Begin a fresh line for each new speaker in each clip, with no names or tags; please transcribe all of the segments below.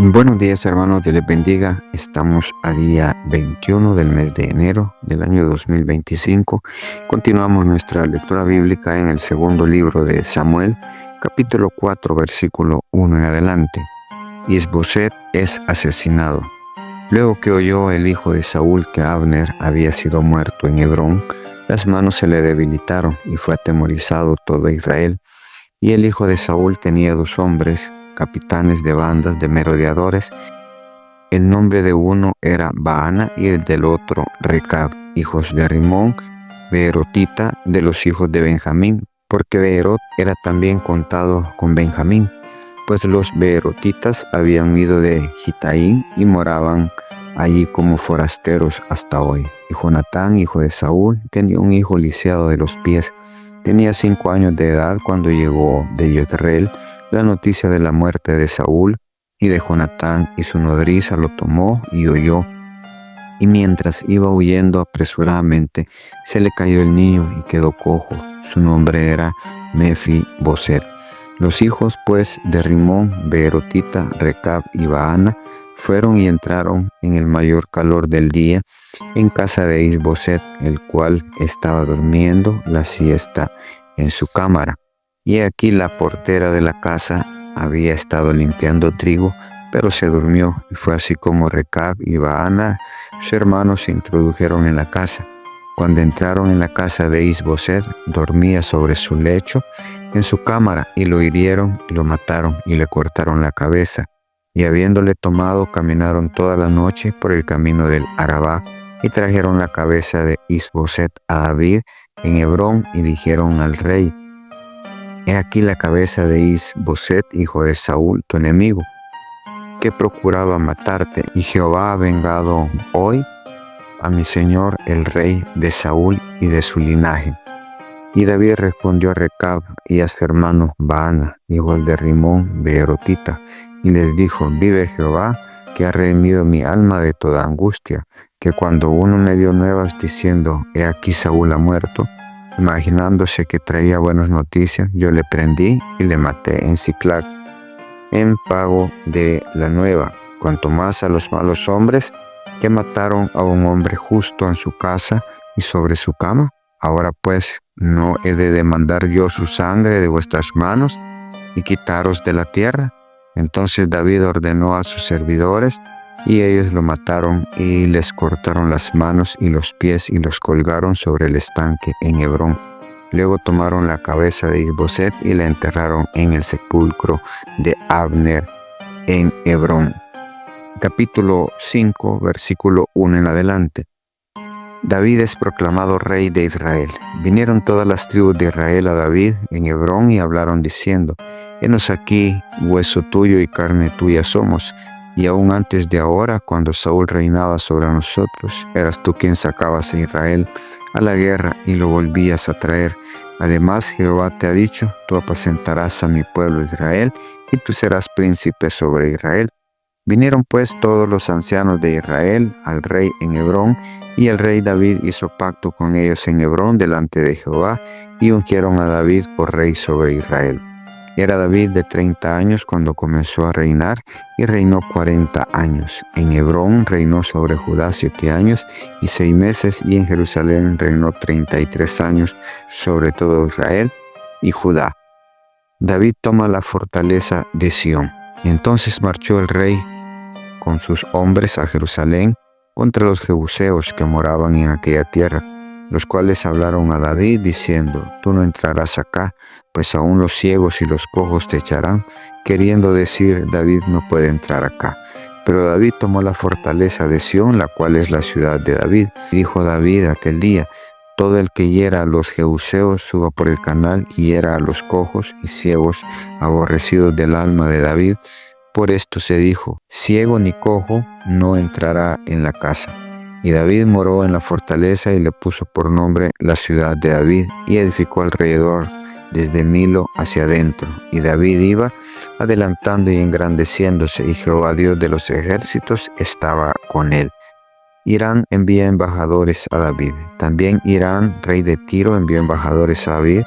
Buenos días, hermanos, Dios les bendiga. Estamos a día 21 del mes de enero del año 2025. Continuamos nuestra lectura bíblica en el segundo libro de Samuel, capítulo 4, versículo 1 en adelante. Is-Boset es asesinado. Luego que oyó el hijo de Saúl que Abner había sido muerto en Hebrón, las manos se le debilitaron y fue atemorizado todo Israel. Y el hijo de Saúl tenía 2 hombres, capitanes de bandas de merodeadores. El nombre de uno era Baana y el del otro Recab, hijos de Rimón, beerotita, de los hijos de Benjamín, porque Beerot era también contado con Benjamín, pues los beerotitas habían huido de Gitaín y moraban allí como forasteros hasta hoy. Y Jonatán, hijo de Saúl, tenía un hijo lisiado de los pies. Tenía 5 años de edad cuando llegó de Jezreel la noticia de la muerte de Saúl y de Jonatán, y su nodriza lo tomó y oyó. Y mientras iba huyendo apresuradamente, se le cayó el niño y quedó cojo. Su nombre era Mefi-Boset. Los hijos pues de Rimón, beerotita, Recab y Baana fueron y entraron en el mayor calor del día en casa de Is-Boset, el cual estaba durmiendo la siesta en su cámara. Y aquí la portera de la casa había estado limpiando trigo, pero se durmió, y fue así como Recab y Baana, sus hermanos, se introdujeron en la casa. Cuando entraron en la casa de Is-Boset, dormía sobre su lecho en su cámara, y lo hirieron y lo mataron y le cortaron la cabeza. Y habiéndole tomado, caminaron toda la noche por el camino del Arabá, y trajeron la cabeza de Is-Boset a David en Hebrón, y dijeron al rey: He aquí la cabeza de Is-Boset, hijo de Saúl, tu enemigo, que procuraba matarte, y Jehová ha vengado hoy a mi señor el rey de Saúl y de su linaje. Y David respondió a Recab y a su hermano Baana, hijo de Rimón, beerotita, y les dijo: Vive Jehová, que ha redimido mi alma de toda angustia, que cuando uno me dio nuevas diciendo: He aquí Saúl ha muerto, imaginándose que traía buenas noticias, yo le prendí y le maté en Siclag, en pago de la nueva, cuanto más a los malos hombres que mataron a un hombre justo en su casa y sobre su cama. Ahora pues, ¿no he de demandar yo su sangre de vuestras manos y quitaros de la tierra? Entonces David ordenó a sus servidores, y ellos lo mataron y les cortaron las manos y los pies y los colgaron sobre el estanque en Hebrón. Luego tomaron la cabeza de Is-Boset y la enterraron en el sepulcro de Abner en Hebrón. Capítulo 5, versículo 1 en adelante. David es proclamado rey de Israel. Vinieron todas las tribus de Israel a David en Hebrón y hablaron diciendo: Henos aquí, hueso tuyo y carne tuya somos. Y aún antes de ahora, cuando Saúl reinaba sobre nosotros, eras tú quien sacabas a Israel a la guerra y lo volvías a traer. Además, Jehová te ha dicho: Tú apacentarás a mi pueblo Israel, y tú serás príncipe sobre Israel. Vinieron pues todos los ancianos de Israel al rey en Hebrón, y el rey David hizo pacto con ellos en Hebrón delante de Jehová, y ungieron a David por rey sobre Israel. Era David de 30 años cuando comenzó a reinar, y reinó 40 años. En Hebrón reinó sobre Judá 7 años y 6 meses, y en Jerusalén reinó 33 años sobre todo Israel y Judá. David toma la fortaleza de Sión. Entonces marchó el rey con sus hombres a Jerusalén contra los jebuseos que moraban en aquella tierra, los cuales hablaron a David diciendo: Tú no entrarás acá, pues aún los ciegos y los cojos te echarán, queriendo decir: David no puede entrar acá. Pero David tomó la fortaleza de Sión, la cual es la ciudad de David. Y dijo David aquel día: Todo el que hiera a los jebuseos suba por el canal y hiera a los cojos y ciegos aborrecidos del alma de David. Por esto se dijo: ciego ni cojo no entrará en la casa. Y David moró en la fortaleza y le puso por nombre la ciudad de David, y edificó alrededor desde Milo hacia adentro. Y David iba adelantando y engrandeciéndose, y Jehová Dios de los ejércitos estaba con él. Hirán envía embajadores a David. También Hirán, rey de Tiro, envió embajadores a David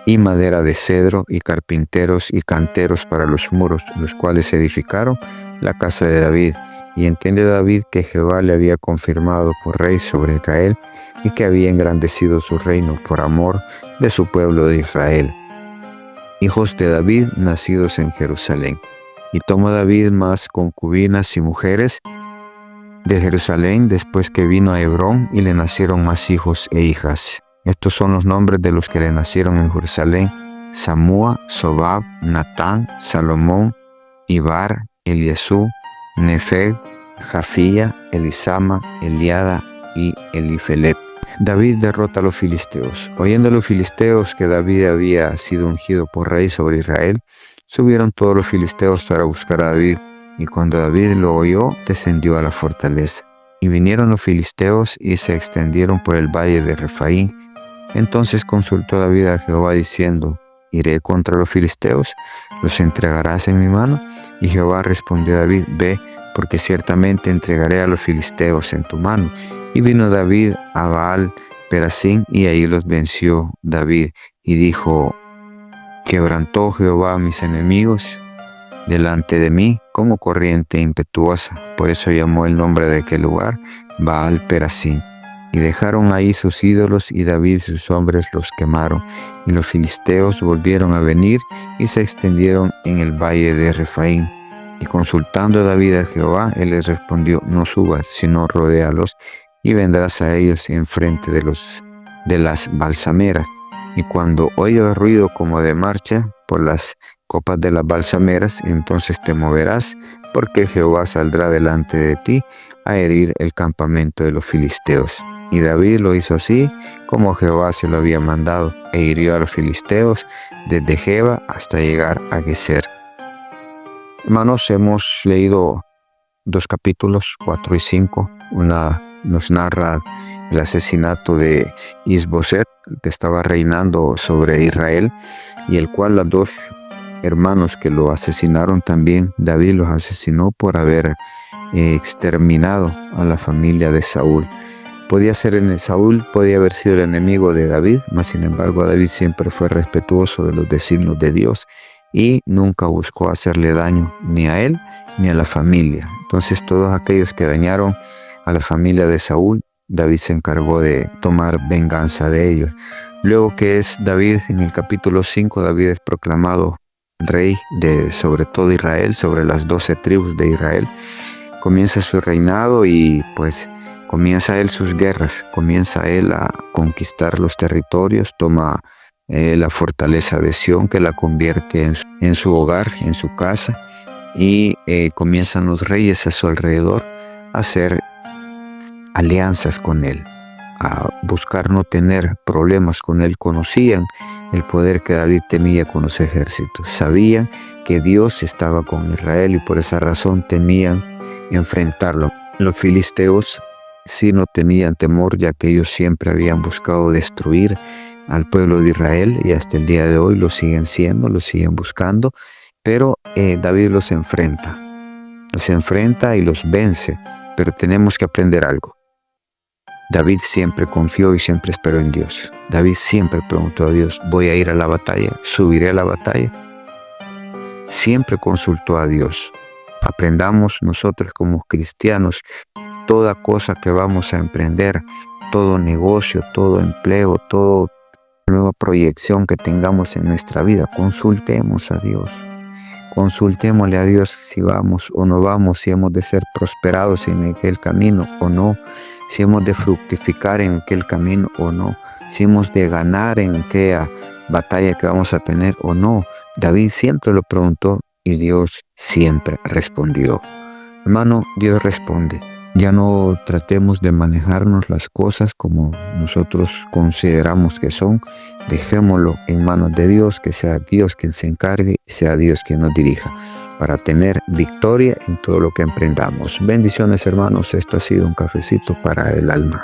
y madera de cedro, y carpinteros y canteros para los muros, los cuales edificaron la casa de David. Y entendió David que Jehová le había confirmado por rey sobre Israel, y que había engrandecido su reino por amor de su pueblo de Israel. Hijos de David nacidos en Jerusalén. Y tomó David más concubinas y mujeres de Jerusalén después que vino a Hebrón, y le nacieron más hijos e hijas. Estos son los nombres de los que le nacieron en Jerusalén: Samúa, Sobab, Natán, Salomón, Ibar, Eliasú, Nefeg, Jafía, Elisama, Eliada y Elifelet. David derrota a los filisteos. Oyendo los filisteos que David había sido ungido por rey sobre Israel, subieron todos los filisteos para buscar a David. Y cuando David lo oyó, descendió a la fortaleza. Y vinieron los filisteos y se extendieron por el valle de Refaín. Entonces consultó David a Jehová diciendo: ¿Iré contra los filisteos? ¿Los entregarás en mi mano? Y Jehová respondió a David: Ve, porque ciertamente entregaré a los filisteos en tu mano. Y vino David a Baal Perasim, y ahí los venció David. Y dijo: Quebrantó Jehová a mis enemigos delante de mí como corriente impetuosa. Por eso llamó el nombre de aquel lugar Baal Perasim. Y dejaron ahí sus ídolos, y David y sus hombres los quemaron. Y los filisteos volvieron a venir y se extendieron en el valle de Refaín. Y consultando David a Jehová, él les respondió: No subas, sino rodéalos, y vendrás a ellos enfrente de las balsameras. Y cuando oyas ruido como de marcha por las copas de las balsameras, entonces te moverás, porque Jehová saldrá delante de ti a herir el campamento de los filisteos. Y David lo hizo así como Jehová se lo había mandado, e hirió a los filisteos desde Geba hasta llegar a Geser. Hermanos, hemos leído 2 capítulos, 4 y 5. Nos narra el asesinato de Isboset, que estaba reinando sobre Israel, y el cual los 2 hermanos que lo asesinaron también, David los asesinó por haber exterminado a la familia de Saúl. Saúl podía haber sido el enemigo de David, mas sin embargo David siempre fue respetuoso de los designios de Dios y nunca buscó hacerle daño ni a él ni a la familia. Entonces todos aquellos que dañaron a la familia de Saúl, David se encargó de tomar venganza de ellos. Luego que es David, en el capítulo 5, David es proclamado rey sobre todo Israel, sobre las 12 tribus de Israel. Comienza su reinado y pues comienza él sus guerras, comienza él a conquistar los territorios, toma la fortaleza de Sión, que la convierte en su hogar, en su casa, y comienzan los reyes a su alrededor a hacer alianzas con él, a buscar no tener problemas con él. Conocían el poder que David tenía con los ejércitos, sabían que Dios estaba con Israel y por esa razón temían enfrentarlo. Los filisteos sí no tenían temor, ya que ellos siempre habían buscado destruir al pueblo de Israel y hasta el día de hoy lo siguen buscando, pero David los enfrenta y los vence. Pero tenemos que aprender algo. David siempre confió y siempre esperó en Dios. David siempre preguntó a Dios: ¿voy a ir a la batalla? ¿Subiré a la batalla? Siempre consultó a Dios. Aprendamos nosotros como cristianos, toda cosa que vamos a emprender, todo negocio, todo empleo, toda nueva proyección que tengamos en nuestra vida, consultemos a Dios. Consultémosle a Dios si vamos o no vamos, si hemos de ser prosperados en aquel camino o no, si hemos de fructificar en aquel camino o no, si hemos de ganar en aquella batalla que vamos a tener o no. David siempre lo preguntó y Dios siempre respondió. Hermano, Dios responde. Ya no tratemos de manejarnos las cosas como nosotros consideramos que son. Dejémoslo en manos de Dios, que sea Dios quien se encargue y sea Dios quien nos dirija para tener victoria en todo lo que emprendamos. Bendiciones, hermanos. Esto ha sido un cafecito para el alma.